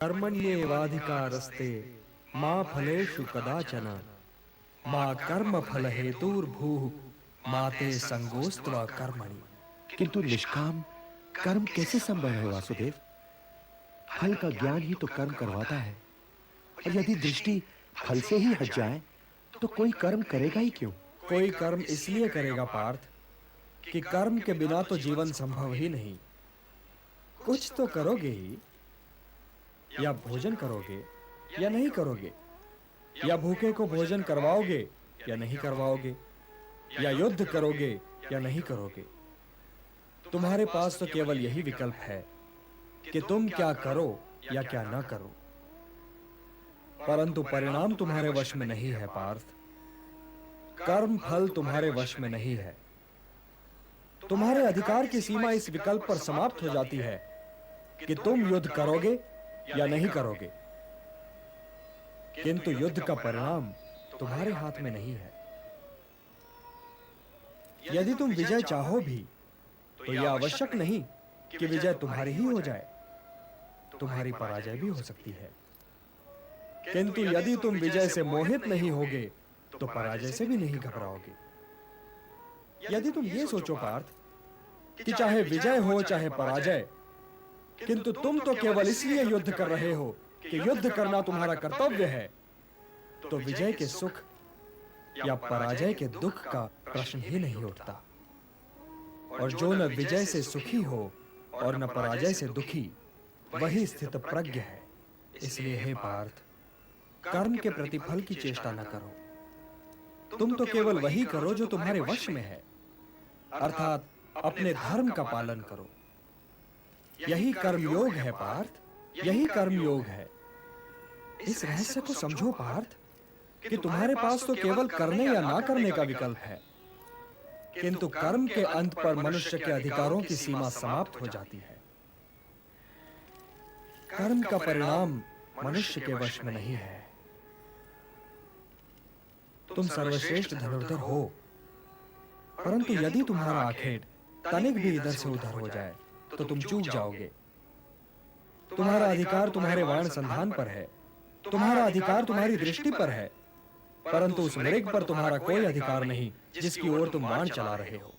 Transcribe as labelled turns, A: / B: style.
A: कर्मण्येवाधिकारस्ते मा फलेषु कदाचन मा कर्म फल हेतुर्भूः मा ते संगोस्त्वा कर्मणि।
B: किंतु निष्काम कर्म कैसे संभव है वासुदेव? फल का ज्ञान ही तो कर्म करवाता है, और यदि दृष्टि फल से ही हट जाए तो कोई कर्म करेगा ही क्यों?
A: कोई कर्म इसलिए करेगा पार्थ कि कर्म के बिना तो जीवन संभव ही नहीं। कुछ तो करोगे ही, या भोजन करोगे या नहीं करोगे, या भूखे को भोजन करवाओगे या नहीं करवाओगे, या युद्ध करोगे या नहीं करोगे। तुम्हारे पास तो केवल यही विकल्प है कि तुम क्या करो या क्या ना करो, परंतु परिणाम तुम्हारे वश में नहीं है पार्थ। कर्म फल तुम्हारे वश में नहीं है। तुम्हारे अधिकार की सीमा इस विकल्प पर समाप्त हो जाती है कि तुम युद्ध करोगे या नहीं करोगे, किंतु युद्ध का परिणाम तुम्हारे हाथ में नहीं है। यदि तुम विजय चाहो भी तो यह आवश्यक नहीं कि विजय तुम्हारी ही हो जाए, तुम्हारी पराजय भी हो सकती है। किंतु यदि तुम विजय से मोहित नहीं होगे तो पराजय से भी नहीं घबराओगे। यदि तुम ये सोचो पार्थ कि चाहे विजय हो चाहे पराजय, किंतु तुम तो केवल इसलिए युद्ध कर रहे हो कि युद्ध करना तुम्हारा कर्तव्य है, तो विजय के सुख या पराजय के दुख का प्रश्न ही नहीं उठता। और जो न विजय से सुखी हो और न पराजय से दुखी, वही स्थित प्रज्ञ है। इसलिए हे पार्थ, कर्म के प्रतिफल की चेष्टा न करो। तुम तो केवल वही करो जो तुम्हारे वश में है, अर्थात अपने धर्म का पालन करो। यही कर्मयोग है पार्थ, यही कर्मयोग है। इस रहस्य को समझो पार्थ कि तुम्हारे पास तो केवल करने या ना करने का विकल्प है, किंतु कर्म के अंत पर मनुष्य के अधिकारों की सीमा समाप्त हो जाती है। कर्म का परिणाम मनुष्य के वश में नहीं है। तुम सर्वश्रेष्ठ धनुर्धर हो, परंतु यदि तुम्हारा आखेट तनिक भी इधर से उधर हो जाए तो तुम चूक जाओगे। तुम्हारा अधिकार तुम्हारे वाण संधान पर है, तुम्हारा अधिकार तुम्हारी दृष्टि पर है, परंतु उस मृग पर तुम्हारा कोई अधिकार नहीं जिसकी ओर तुम बाण चला रहे हो।